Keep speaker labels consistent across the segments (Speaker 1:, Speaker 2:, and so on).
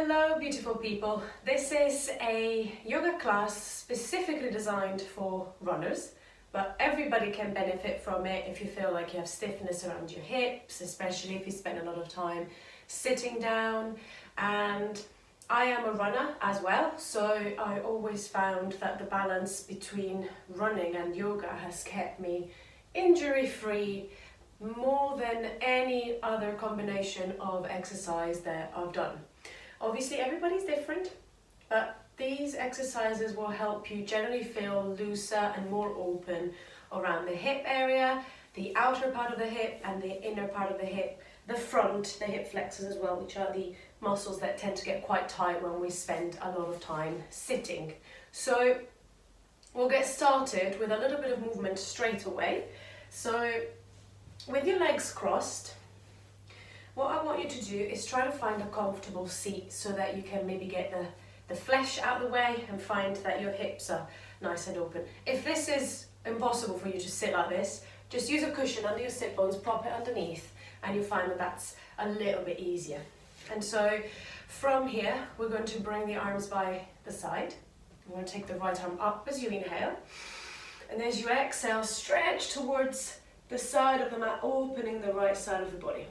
Speaker 1: Hello beautiful people, this is a yoga class specifically designed for runners, but everybody can benefit from it if you feel like you have stiffness around your hips, especially if you spend a lot of time sitting down. And I am a runner as well, so I always found that the balance between running and yoga has kept me injury free more than any other combination of exercise that I've done. Obviously everybody's different, but these exercises will help you generally feel looser and more open around the hip area, the outer part of the hip and the inner part of the hip, the front, the hip flexors as well, which are the muscles that tend to get quite tight when we spend a lot of time sitting. So we'll get started with a little bit of movement straight away. So with your legs crossed, what I want you to do is try to find a comfortable seat so that you can maybe get the flesh out of the way and find that your hips are nice and open. If this is impossible for you to sit like this, just use a cushion under your sit bones, prop it underneath, and you'll find that that's a little bit easier. And so from here, we're going to bring the arms by the side. We're going to take the right arm up as you inhale. And as you exhale, stretch towards the side of the mat, opening the right side of the body.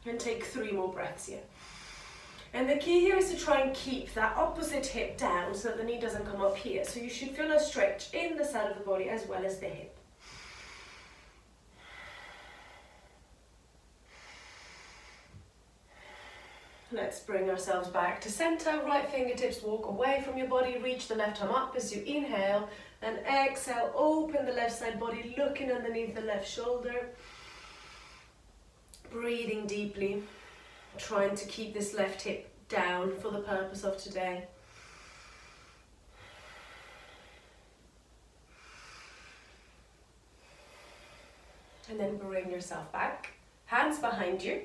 Speaker 1: And take 3 more breaths here. And the key here is to try and keep that opposite hip down so that the knee doesn't come up here. So you should feel a stretch in the side of the body as well as the hip. Let's bring ourselves back to center. Right fingertips walk away from your body. Reach the left arm up as you inhale. And exhale, open the left side body, looking underneath the left shoulder. Breathing deeply, trying to keep this left hip down for the purpose of today. And then bring yourself back, hands behind you.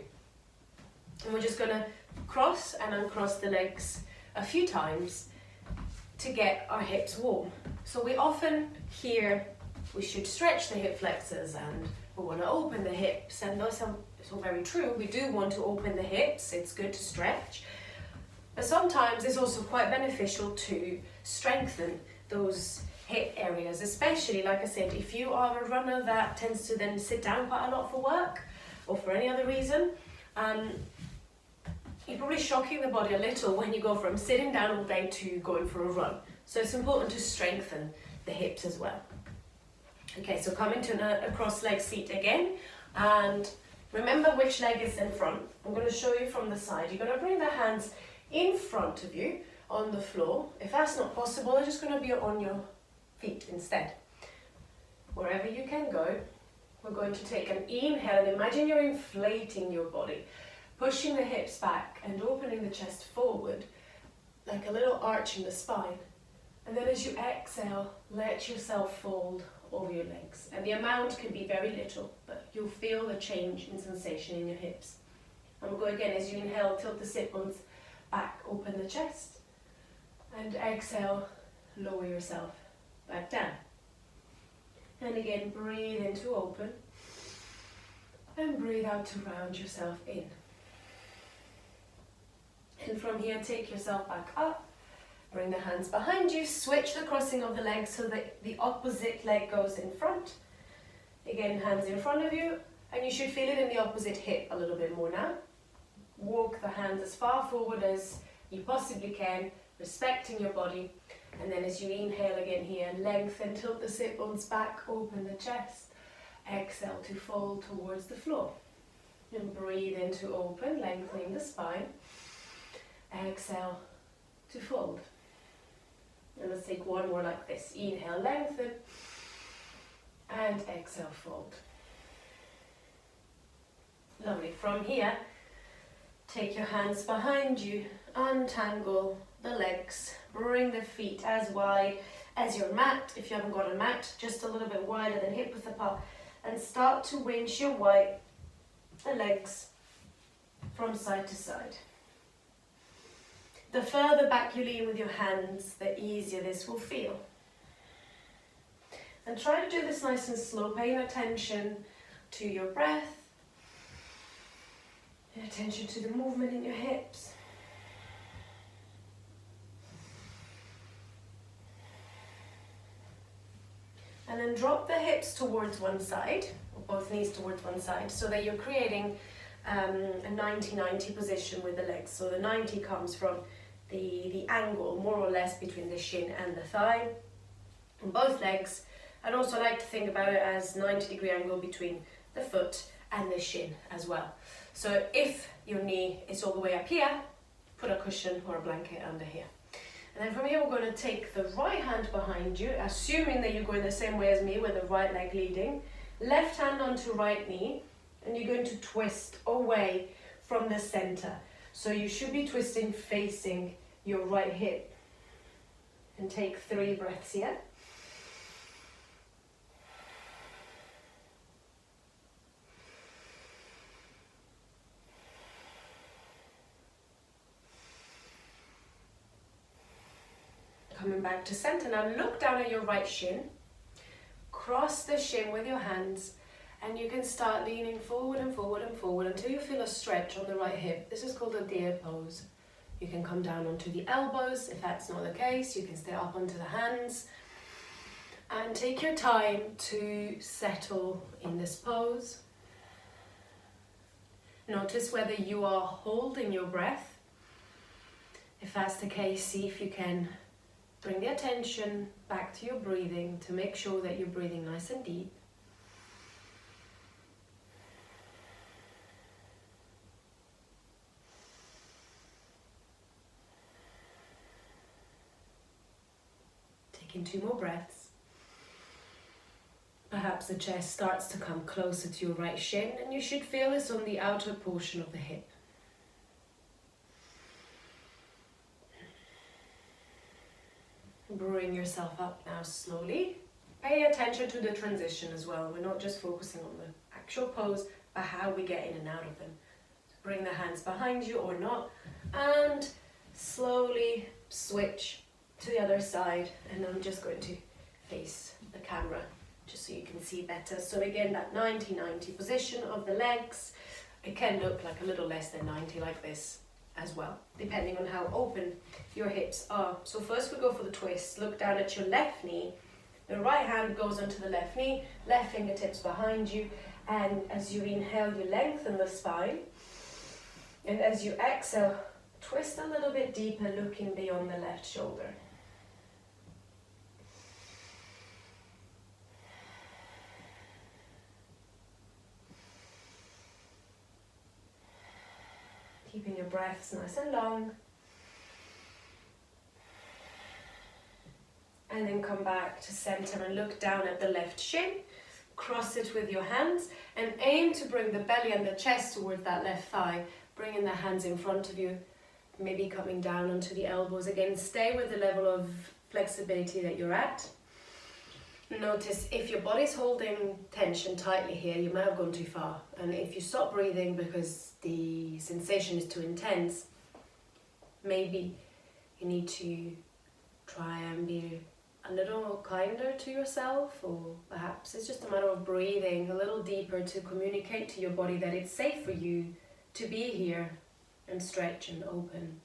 Speaker 1: And we're just gonna cross and uncross the legs a few times to get our hips warm. So we often hear we should stretch the hip flexors and we want to open the hips, and those are so very true. We do want to open the hips, it's good to stretch, but sometimes it's also quite beneficial to strengthen those hip areas, especially, like I said, if you are a runner that tends to then sit down quite a lot for work or for any other reason. You're probably shocking the body a little when you go from sitting down all day to going for a run. So it's important to strengthen the hips as well. Okay, so come into a cross-leg seat again, and remember which leg is in front. I'm going to show you from the side. You're going to bring the hands in front of you on the floor. If that's not possible, they're just going to be on your feet instead. Wherever you can go, we're going to take an inhale, and imagine you're inflating your body, pushing the hips back and opening the chest forward, like a little arch in the spine. And then as you exhale, let yourself fold over your legs. And the amount can be very little, but you'll feel a change in sensation in your hips. And we'll go again. As you inhale, tilt the sit bones back, open the chest. And exhale, lower yourself back down. And again, breathe in to open. And breathe out to round yourself in. And from here, take yourself back up. Bring the hands behind you, switch the crossing of the legs so that the opposite leg goes in front. Again, hands in front of you, and you should feel it in the opposite hip a little bit more now. Walk the hands as far forward as you possibly can, respecting your body. And then as you inhale again here, lengthen, tilt the sit bones back, open the chest. Exhale to fold towards the floor. And breathe in to open, lengthening the spine. Exhale to fold. And let's take one more like this. Inhale, lengthen, and exhale, fold. Lovely. From here, take your hands behind you, untangle the legs, bring the feet as wide as your mat. If you haven't got a mat, just a little bit wider than hip width apart, and start to winch your the legs from side to side. The further back you lean with your hands, the easier this will feel. And try to do this nice and slow, paying attention to your breath, pay attention to the movement in your hips. And then drop the hips towards one side, or both knees towards one side, so that you're creating a 90-90 position with the legs. So the 90 comes from the angle, more or less, between the shin and the thigh on both legs. I'd also like to think about it as 90-degree angle between the foot and the shin as well. So if your knee is all the way up here, put a cushion or a blanket under here. And then from here we're going to take the right hand behind you, assuming that you're going the same way as me with the right leg leading. Left hand onto right knee, and you're going to twist away from the center. So you should be twisting facing your right hip. And take 3 breaths here. Coming back to center. Now look down at your right shin. Cross the shin with your hands, and you can start leaning forward and forward and forward until you feel a stretch on the right hip. This is called a deer pose. You can come down onto the elbows. If that's not the case, you can stay up onto the hands. And take your time to settle in this pose. Notice whether you are holding your breath. If that's the case, see if you can bring the attention back to your breathing to make sure that you're breathing nice and deep. Taking 2 more breaths. Perhaps the chest starts to come closer to your right shin, and you should feel this on the outer portion of the hip. Bring yourself up now slowly. Pay attention to the transition as well. We're not just focusing on the actual pose, but how we get in and out of them. So bring the hands behind you or not, and slowly switch to the other side. And I'm just going to face the camera just so you can see better. So again, that 90-90 position of the legs. It can look like a little less than 90 like this as well, depending on how open your hips are. So first we go for the twist. Look down at your left knee. The right hand goes onto the left knee, left fingertips behind you, and as you inhale, you lengthen the spine. And as you exhale, twist a little bit deeper, looking beyond the left shoulder. Keeping your breaths nice and long. And then come back to center and look down at the left shin. Cross it with your hands and aim to bring the belly and the chest towards that left thigh. Bringing the hands in front of you, maybe coming down onto the elbows. Again, stay with the level of flexibility that you're at. Notice if your body's holding tension tightly here, you might have gone too far. And if you stop breathing because the sensation is too intense, maybe you need to try and be a little kinder to yourself, or perhaps it's just a matter of breathing a little deeper to communicate to your body that it's safe for you to be here and stretch and open.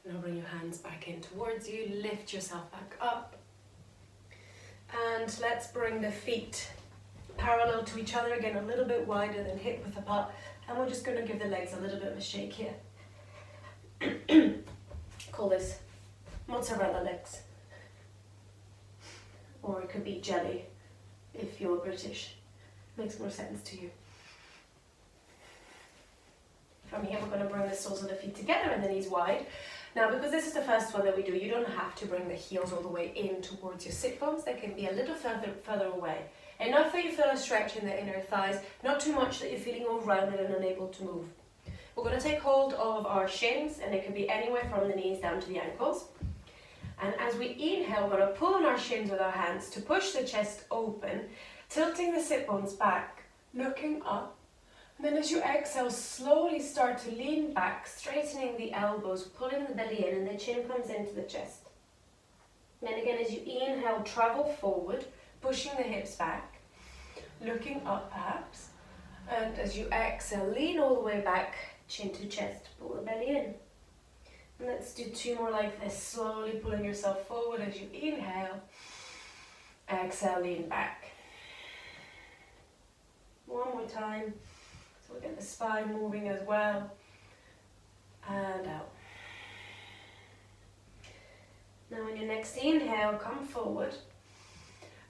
Speaker 1: Now bring your hands back in towards you, lift yourself back up. And let's bring the feet parallel to each other, again a little bit wider than hip width apart. And we're just going to give the legs a little bit of a shake here. Call this mozzarella legs. Or it could be jelly if you're British. Makes more sense to you. From here we're going to bring the soles of the feet together and the knees wide. Now, because this is the first one that we do, you don't have to bring the heels all the way in towards your sit bones. They can be a little further away. Enough that you feel a stretch in the inner thighs, not too much that you're feeling all rounded and unable to move. We're going to take hold of our shins, and it can be anywhere from the knees down to the ankles. And as we inhale, we're going to pull on our shins with our hands to push the chest open, tilting the sit bones back, looking up. And then as you exhale, slowly start to lean back, straightening the elbows, pulling the belly in, and the chin comes into the chest. And again, as you inhale, travel forward, pushing the hips back, looking up perhaps. And as you exhale, lean all the way back, chin to chest, pull the belly in. And let's do 2 more like this, slowly pulling yourself forward as you inhale. Exhale, lean back. 1 more time. So we'll get the spine moving as well. And out. Now on your next inhale, come forward.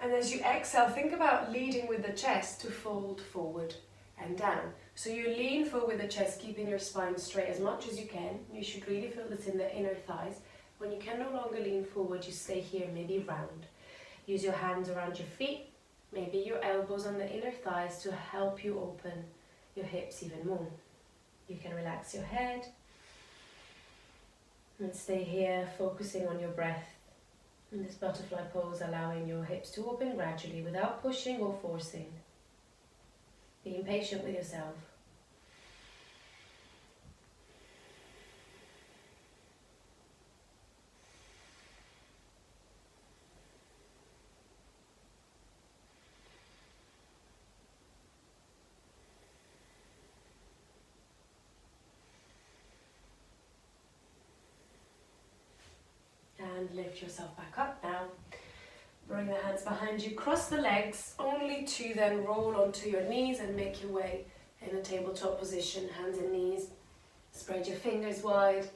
Speaker 1: And as you exhale, think about leading with the chest to fold forward and down. So you lean forward with the chest, keeping your spine straight as much as you can. You should really feel this in the inner thighs. When you can no longer lean forward, you stay here, maybe round. Use your hands around your feet, maybe your elbows on the inner thighs to help you open your hips even more. You can relax your head and stay here, focusing on your breath. In this butterfly pose, allowing your hips to open gradually without pushing or forcing. Being patient with yourself. And lift yourself back up now. Bring the hands behind you, cross the legs, only to then roll onto your knees and make your way in a tabletop position, hands and knees. Spread your fingers wide.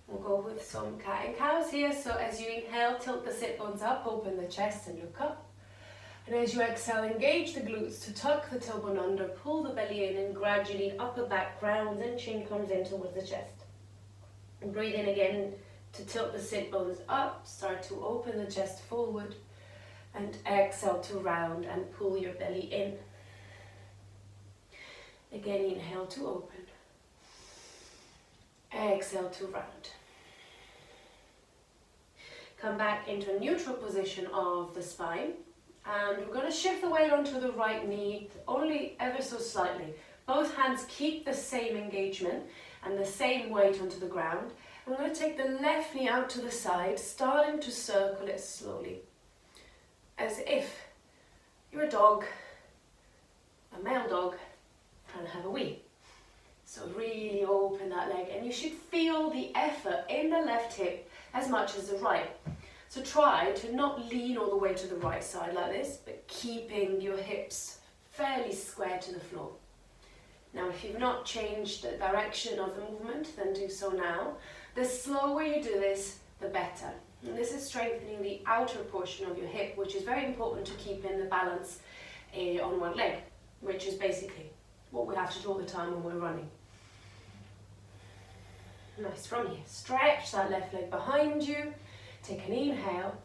Speaker 1: We'll go with some cat and cows here. So as you inhale, tilt the sit bones up, open the chest and look up. And as you exhale, engage the glutes to tuck the tailbone under, pull the belly in, and gradually upper back rounds and chin comes in towards the chest. And breathe in again to tilt the sit bones up, start to open the chest forward. And exhale to round and pull your belly in. Again, inhale to open. Exhale to round. Come back into a neutral position of the spine. And we're going to shift the weight onto the right knee, only ever so slightly. Both hands keep the same engagement and the same weight onto the ground. I'm going to take the left knee out to the side, starting to circle it slowly. As if you're a dog, a male dog, trying to have a wee. So really open that leg, and you should feel the effort in the left hip as much as the right. So try to not lean all the way to the right side like this, but keeping your hips fairly square to the floor. Now if you've not changed the direction of the movement, then do so now. The slower you do this, the better. And this is strengthening the outer portion of your hip, which is very important to keep in the balance on one leg, which is basically what we have to do all the time when we're running. Nice, from here, stretch that left leg behind you, take an inhale.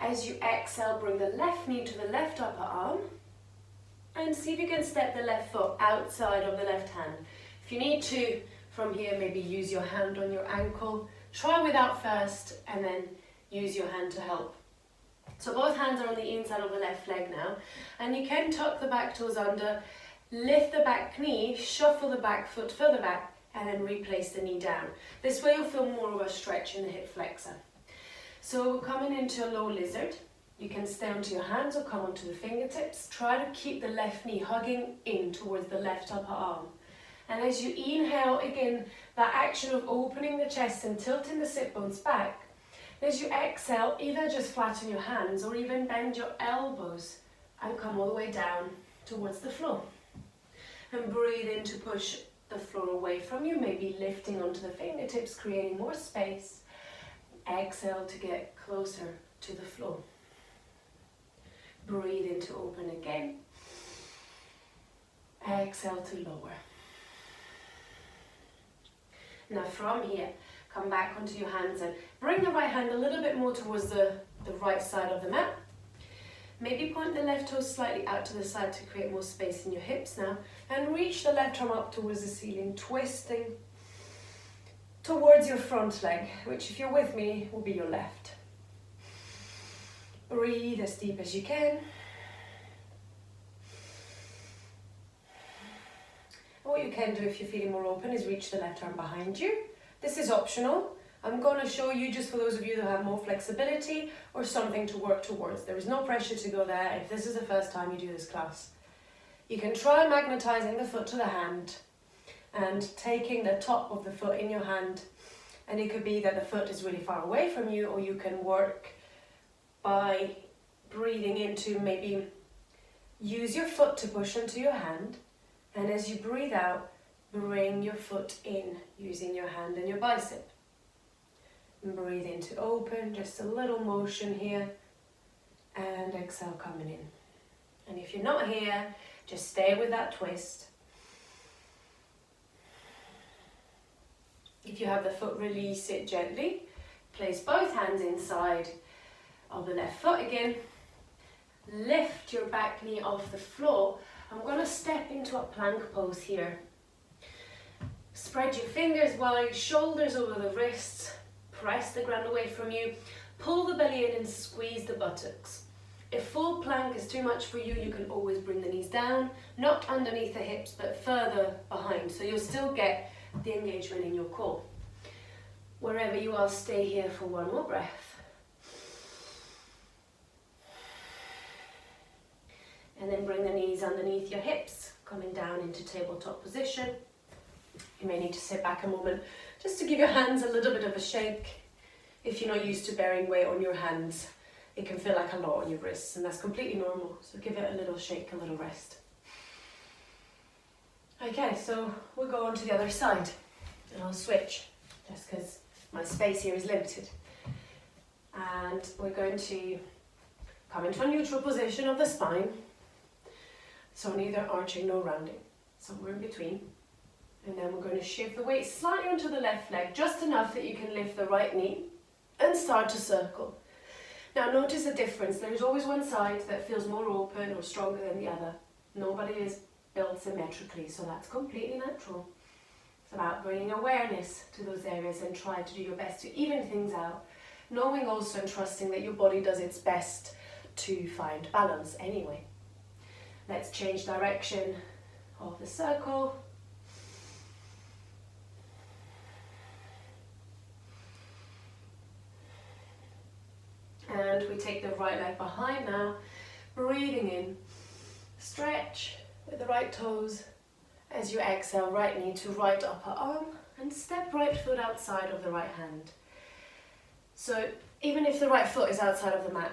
Speaker 1: As you exhale, bring the left knee to the left upper arm, and see if you can step the left foot outside of the left hand. If you need to, from here, maybe use your hand on your ankle. Try without first, and then use your hand to help. So both hands are on the inside of the left leg now, and you can tuck the back toes under, lift the back knee, shuffle the back foot further back, and then replace the knee down. This way you'll feel more of a stretch in the hip flexor. So we're coming into a low lizard. You can stay onto your hands or come onto the fingertips. Try to keep the left knee hugging in towards the left upper arm. And as you inhale, again, that action of opening the chest and tilting the sit bones back. As you exhale, either just flatten your hands or even bend your elbows and come all the way down towards the floor. And breathe in to push the floor away from you, maybe lifting onto the fingertips, creating more space. Exhale to get closer to the floor. Breathe in to open again. Exhale to lower. Now from here, come back onto your hands and bring the right hand a little bit more towards the right side of the mat. Maybe point the left toe slightly out to the side to create more space in your hips now. And reach the left arm up towards the ceiling, twisting towards your front leg, which if you're with me, will be your left. Breathe as deep as you can. What you can do if you're feeling more open is reach the left arm behind you. This is optional. I'm going to show you just for those of you that have more flexibility or something to work towards. There is no pressure to go there if this is the first time you do this class. You can try magnetizing the foot to the hand and taking the top of the foot in your hand, and it could be that the foot is really far away from you, or you can work by breathing into, maybe use your foot to push into your hand, and as you breathe out, bring your foot in using your hand and your bicep. And breathe in to open, just a little motion here, and exhale coming in. And if you're not here, just stay with that twist. If you have the foot, release it gently. Place both hands inside of the left foot again. Lift your back knee off the floor. I'm going to step into a plank pose here. Spread your fingers wide, shoulders over the wrists. Press the ground away from you. Pull the belly in and squeeze the buttocks. If full plank is too much for you, you can always bring the knees down, not underneath the hips, but further behind. So you'll still get the engagement in your core. Wherever you are, stay here for one more breath. And then bring the knees underneath your hips, coming down into tabletop position. You may need to sit back a moment just to give your hands a little bit of a shake. If you're not used to bearing weight on your hands, it can feel like a lot on your wrists, and that's completely normal. So give it a little shake, a little rest. Okay, so we'll go on to the other side, and I'll switch, just because my space here is limited. And we're going to come into a neutral position of the spine. So neither arching nor rounding, somewhere in between. And then we're going to shift the weight slightly onto the left leg, just enough that you can lift the right knee and start to circle. Now notice the difference. There's always one side that feels more open or stronger than the other. Nobody is built symmetrically, so that's completely natural. It's about bringing awareness to those areas and try to do your best to even things out, knowing also and trusting that your body does its best to find balance anyway. Let's change direction of the circle. And we take the right leg behind now, breathing in, stretch with the right toes. As you exhale, right knee to right upper arm, and step right foot outside of the right hand. So even if the right foot is outside of the mat,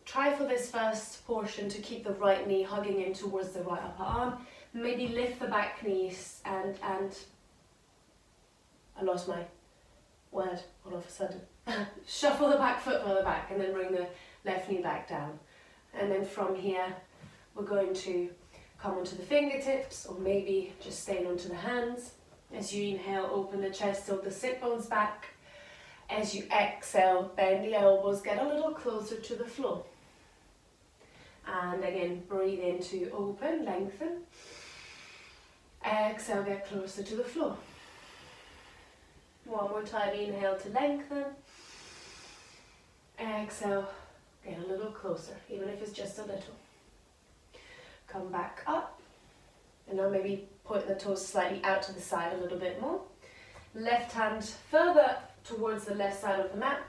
Speaker 1: try for this first portion to keep the right knee hugging in towards the right upper arm. Maybe lift the back knees and I lost my word all of a sudden. Shuffle the back foot further back, and then bring the left knee back down. And then from here, we're going to come onto the fingertips, or maybe just staying onto the hands. As you inhale, open the chest, tilt the sit bones back. As you exhale, bend the elbows, get a little closer to the floor. And again, breathe in to open, lengthen. Exhale, get closer to the floor. One more time, inhale to lengthen. Exhale, get a little closer, even if it's just a little. Come back up, and now maybe point the toes slightly out to the side a little bit more. Left hand further towards the left side of the mat.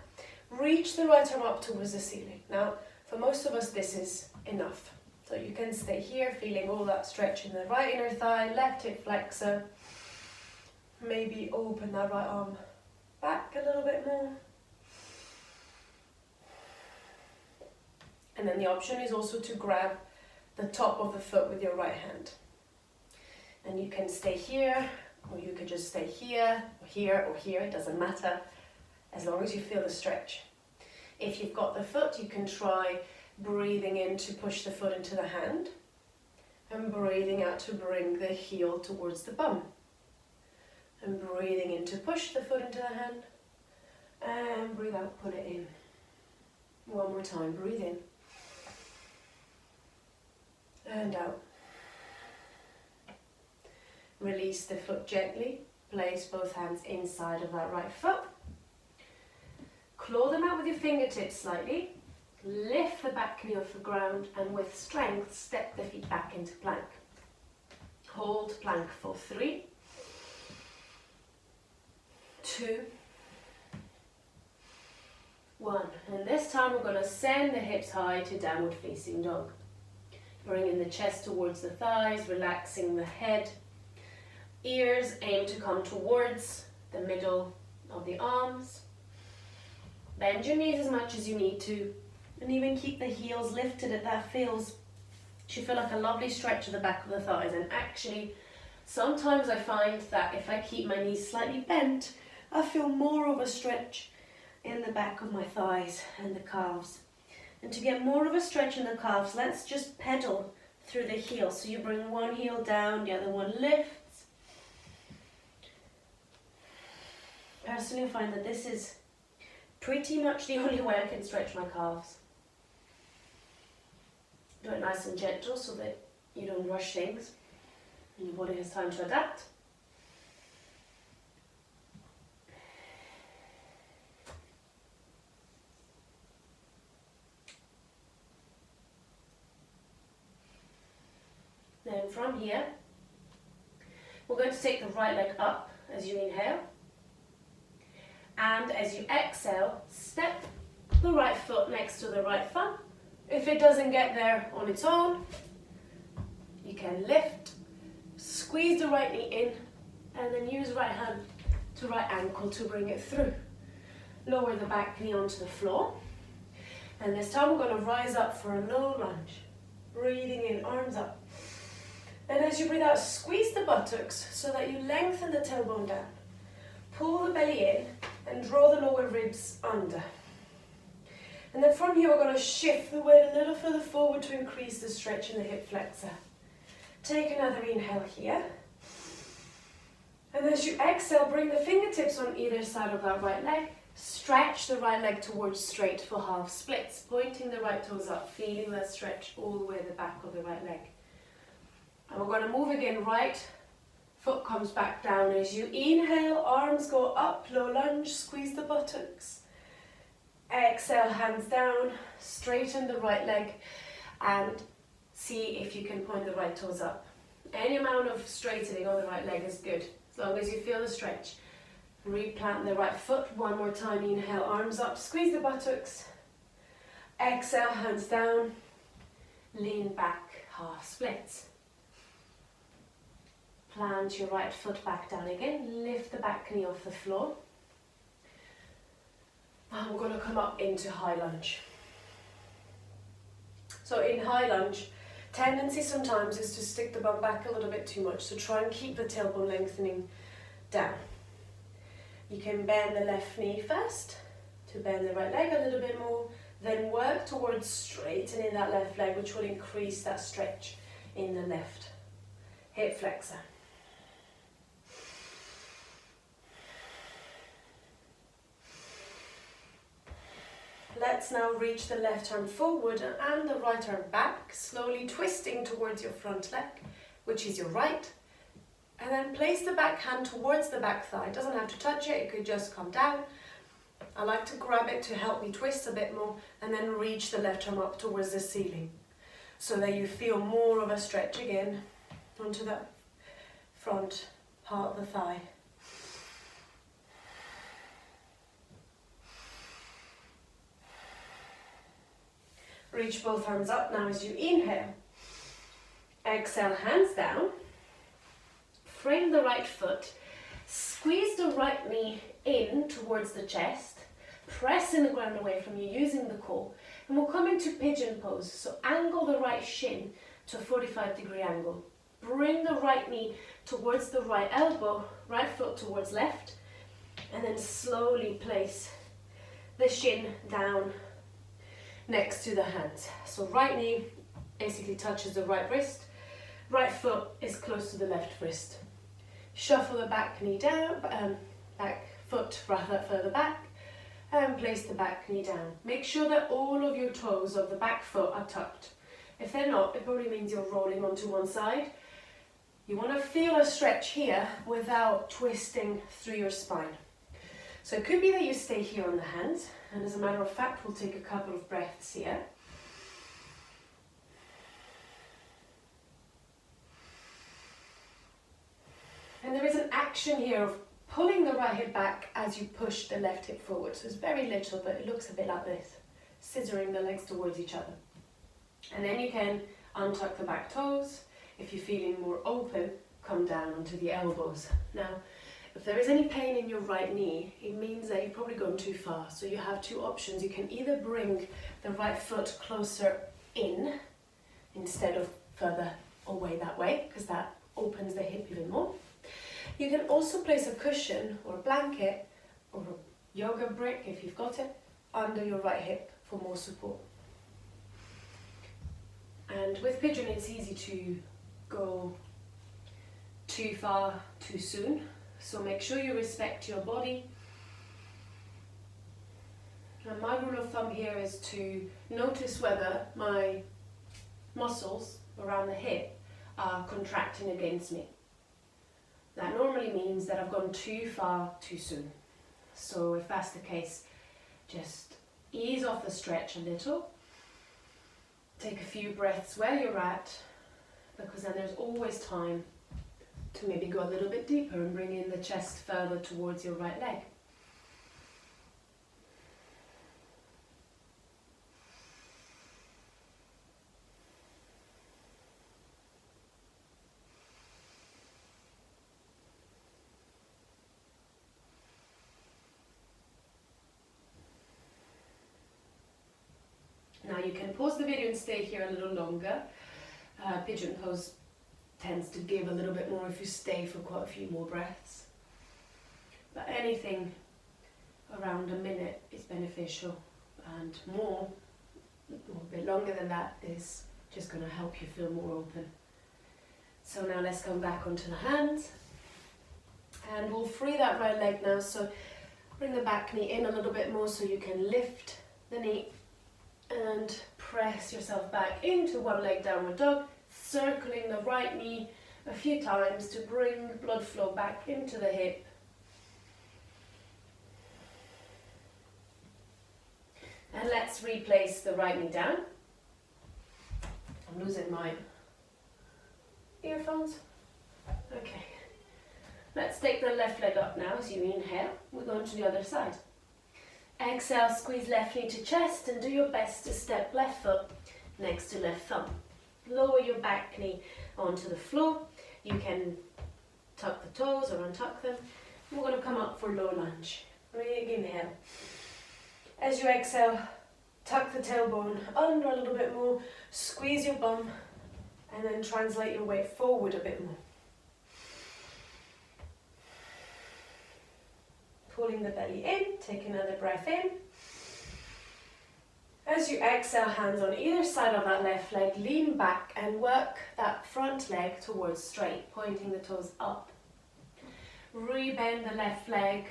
Speaker 1: Reach the right arm up towards the ceiling. Now, for most of us, this is enough. So you can stay here, feeling all that stretch in the right inner thigh, left hip flexor. Maybe open that right arm back a little bit more. And then the option is also to grab the top of the foot with your right hand. And you can stay here, or you could just stay here, or here, it doesn't matter, as long as you feel the stretch. If you've got the foot, you can try breathing in to push the foot into the hand, and breathing out to bring the heel towards the bum. And breathing in to push the foot into the hand, and breathe out, pull it in. One more time, breathe in. And out. Release the foot gently. Place both hands inside of that right foot. Claw them out with your fingertips slightly. Lift the back knee off the ground, and with strength, step the feet back into plank. Hold plank for 3, 2, 1. And this time we're going to send the hips high to downward facing dog. Bringing the chest towards the thighs, relaxing the head. Ears aim to come towards the middle of the arms. Bend your knees as much as you need to, and even keep the heels lifted if that feels. Should feel like a lovely stretch of the back of the thighs. And actually, sometimes I find that if I keep my knees slightly bent, I feel more of a stretch in the back of my thighs and the calves. And to get more of a stretch in the calves, let's just pedal through the heels. So you bring one heel down, the other one lifts. Personally, I find that this is pretty much the only way I can stretch my calves. Do it nice and gentle so that you don't rush things and your body has time to adapt. Then from here, we're going to take the right leg up as you inhale. And as you exhale, step the right foot next to the right thumb. If it doesn't get there on its own, you can lift, squeeze the right knee in, and then use right hand to right ankle to bring it through. Lower the back knee onto the floor. And this time we're going to rise up for a low lunge. Breathing in, arms up. And as you breathe out, squeeze the buttocks so that you lengthen the tailbone down. Pull the belly in and draw the lower ribs under. And then from here we're going to shift the weight a little further forward to increase the stretch in the hip flexor. Take another inhale here. And as you exhale, bring the fingertips on either side of that right leg. Stretch the right leg towards straight for half splits, pointing the right toes up, feeling that stretch all the way the back of the right leg. And we're going to move again, right foot comes back down. As you inhale, arms go up, low lunge, squeeze the buttocks. Exhale, hands down, straighten the right leg and see if you can point the right toes up. Any amount of straightening on the right leg is good, as long as you feel the stretch. Replant the right foot, one more time, inhale, arms up, squeeze the buttocks. Exhale, hands down, lean back, half splits. Plant your right foot back down again, lift the back knee off the floor. And we're going to come up into high lunge. So in high lunge, tendency sometimes is to stick the bum back a little bit too much, so try and keep the tailbone lengthening down. You can bend the left knee first to bend the right leg a little bit more, then work towards straightening that left leg, which will increase that stretch in the left hip flexor. Let's now reach the left arm forward and the right arm back, slowly twisting towards your front leg, which is your right. And then place the back hand towards the back thigh. It doesn't have to touch it, it could just come down. I like to grab it to help me twist a bit more, and then reach the left arm up towards the ceiling so that you feel more of a stretch again onto that front part of the thigh. Reach both arms up now as you inhale. Exhale, hands down. Frame the right foot. Squeeze the right knee in towards the chest. Pressing the ground away from you using the core. And we'll come into pigeon pose. So angle the right shin to a 45-degree angle. Bring the right knee towards the right elbow, right foot towards left. And then slowly place the shin down next to the hands. So right knee basically touches the right wrist, right foot is close to the left wrist. Shuffle the back knee down, back foot rather further back, and place the back knee down. Make sure that all of your toes of the back foot are tucked. If they're not, it probably means you're rolling onto one side. You want to feel a stretch here without twisting through your spine. So it could be that you stay here on the hands, and as a matter of fact, we'll take a couple of breaths here. And there is an action here of pulling the right hip back as you push the left hip forward. So it's very little, but it looks a bit like this, scissoring the legs towards each other. And then you can untuck the back toes. If you're feeling more open, come down onto the elbows. Now, if there is any pain in your right knee, it means that you've probably gone too far. So you have two options. You can either bring the right foot closer in instead of further away that way, because that opens the hip even more. You can also place a cushion or a blanket or a yoga brick, if you've got it, under your right hip for more support. And with Pigeon, it's easy to go too far too soon. So make sure you respect your body. And my rule of thumb here is to notice whether my muscles around the hip are contracting against me. That normally means that I've gone too far too soon. So if that's the case, just ease off the stretch a little. Take a few breaths where you're at, because then there's always time to maybe go a little bit deeper and bring in the chest further towards your right leg. Now you can pause the video and stay here a little longer. Pigeon pose tends to give a little bit more if you stay for quite a few more breaths. But anything around a minute is beneficial, and more, a bit longer than that, is just going to help you feel more open. So now let's come back onto the hands, and we'll free that right leg now. So bring the back knee in a little bit more so you can lift the knee and press yourself back into one leg downward dog, circling the right knee a few times to bring blood flow back into the hip. And let's replace the right knee down. I'm losing my earphones. Okay. Let's take the left leg up now as you inhale. We're going to the other side. Exhale, squeeze left knee to chest and do your best to step left foot next to left thumb. Lower your back knee onto the floor. You can tuck the toes or untuck them. We're going to come up for low lunge. Big inhale. As you exhale, tuck the tailbone under a little bit more, squeeze your bum, and then translate your weight forward a bit more. Pulling the belly in, take another breath in. As you exhale, hands on either side of that left leg, lean back and work that front leg towards straight, pointing the toes up. Rebend the left leg,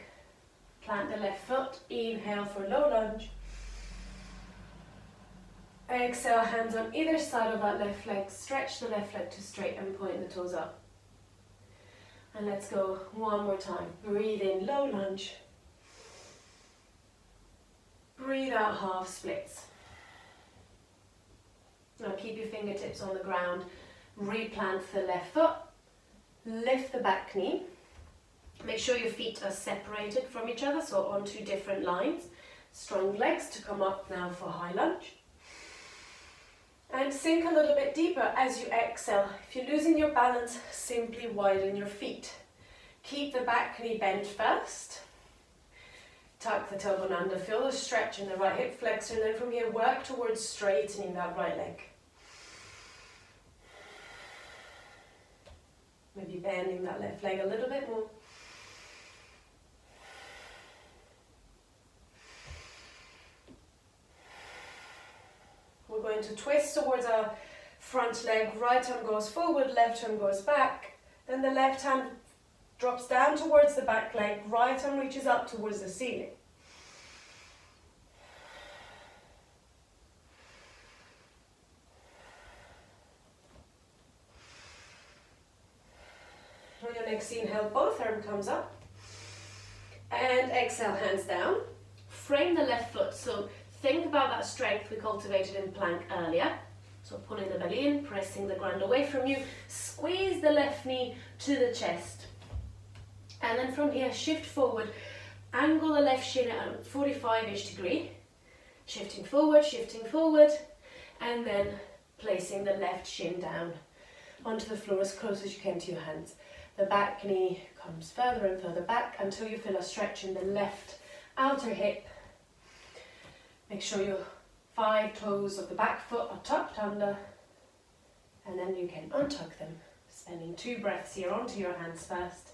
Speaker 1: plant the left foot, inhale for low lunge. Exhale, hands on either side of that left leg, stretch the left leg to straight and point the toes up. And let's go one more time. Breathe in, low lunge. Breathe out, half splits. Now keep your fingertips on the ground. Replant the left foot. Lift the back knee. Make sure your feet are separated from each other, so on two different lines. Strong legs to come up now for high lunge. And sink a little bit deeper as you exhale. If you're losing your balance, simply widen your feet. Keep the back knee bent first. Tuck the tailbone under, feel the stretch in the right hip flexor, and then from here work towards straightening that right leg. Maybe bending that left leg a little bit more. We're going to twist towards our front leg. Right arm goes forward, left arm goes back. Then the left hand drops down towards the back leg. Right arm reaches up towards the ceiling. On your next inhale, both arms comes up. And exhale, hands down. Frame the left foot. So think about that strength we cultivated in plank earlier. So pulling the belly in, pressing the ground away from you. Squeeze the left knee to the chest. And And then from here, shift forward, angle the left shin at a 45-ish degree, shifting forward, and then placing the left shin down onto the floor as close as you can to your hands. The back knee comes further and further back until you feel a stretch in the left outer hip. Make sure your 5 toes of the back foot are tucked under, and then you can untuck them, spending 2 breaths here onto your hands first.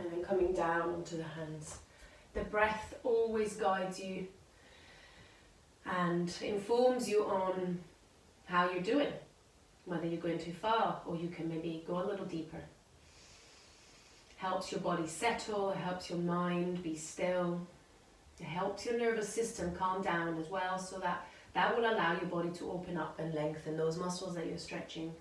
Speaker 1: And then coming down onto the hands. The breath always guides you and informs you on how you're doing, whether you're going too far or you can maybe go a little deeper. Helps your body settle, it helps your mind be still, it helps your nervous system calm down as well, so that will allow your body to open up and lengthen those muscles that you're stretching.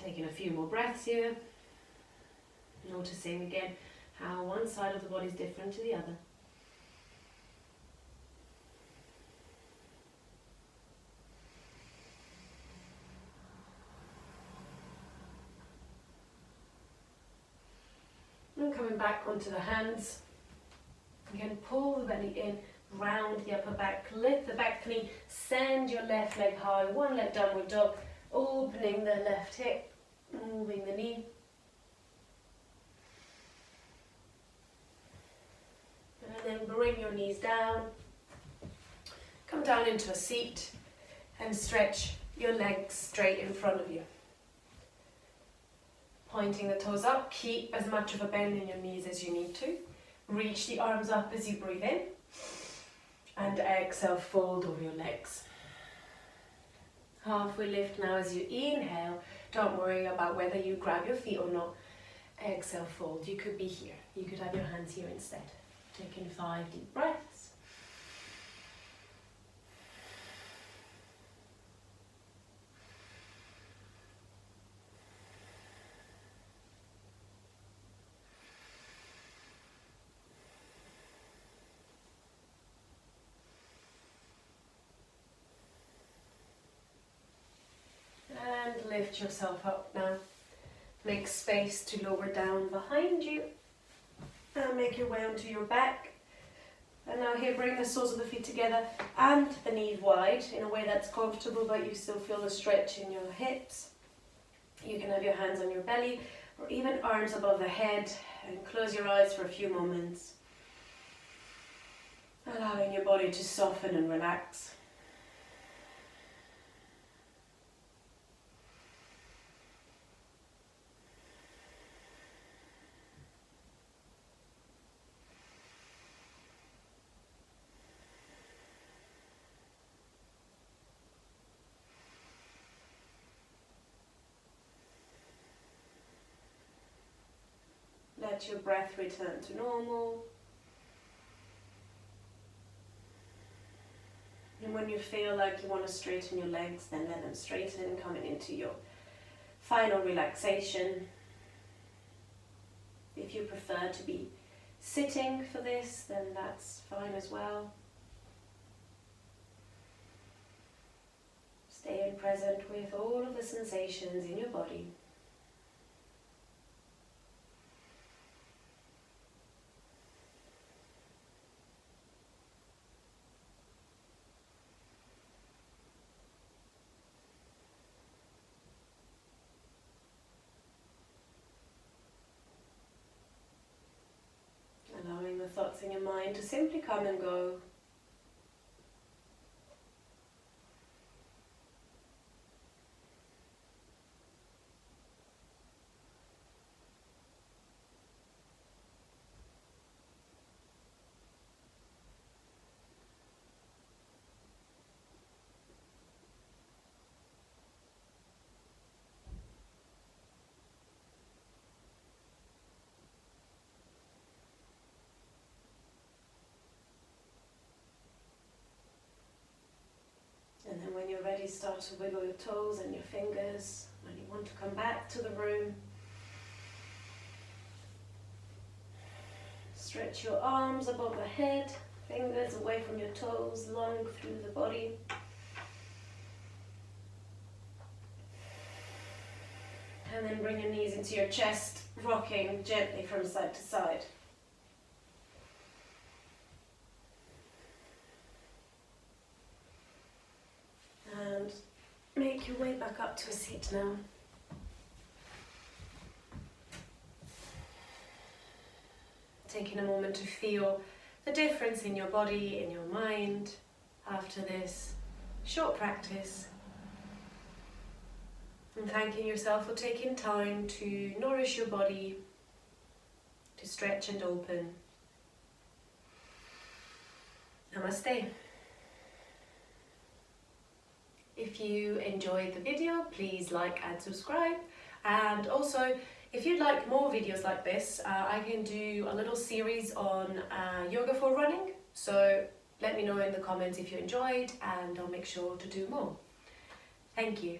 Speaker 1: Taking a few more breaths here, noticing again how one side of the body is different to the other. And coming back onto the hands, again pull the belly in, round the upper back, lift the back knee, send your left leg high, one leg downward dog, opening the left hip, moving the knee. And then bring your knees down, come down into a seat and stretch your legs straight in front of you. Pointing the toes up, keep as much of a bend in your knees as you need to. Reach the arms up as you breathe in, and exhale, fold over your legs. Halfway lift now as you inhale. Don't worry about whether you grab your feet or not. Exhale, fold. You could be here. You could have your hands here instead. Taking 5 deep breaths. And lift yourself up now. Make space to lower down behind you. And make your way onto your back. And now here, bring the soles of the feet together and the knees wide in a way that's comfortable, but you still feel the stretch in your hips. You can have your hands on your belly or even arms above the head, and close your eyes for a few moments. Allowing your body to soften and relax. Let your breath return to normal. And when you feel like you want to straighten your legs, then let them straighten, coming into your final relaxation. If you prefer to be sitting for this, then that's fine as well. Staying present with all of the sensations in your body. Allowing the thoughts in your mind to simply come and go. slowly start to wiggle your toes and your fingers when you want to come back to the room. Stretch your arms above the head, fingers away from your toes, long through the body. And then bring your knees into your chest, rocking gently from side to side. And make your way back up to a seat now. Taking a moment to feel the difference in your body, in your mind, after this short practice. And thanking yourself for taking time to nourish your body, to stretch and open. Namaste. If you enjoyed the video, please like and subscribe. And also, if you'd like more videos like this, I can do a little series on yoga for running. So let me know in the comments if you enjoyed, and I'll make sure to do more. Thank you.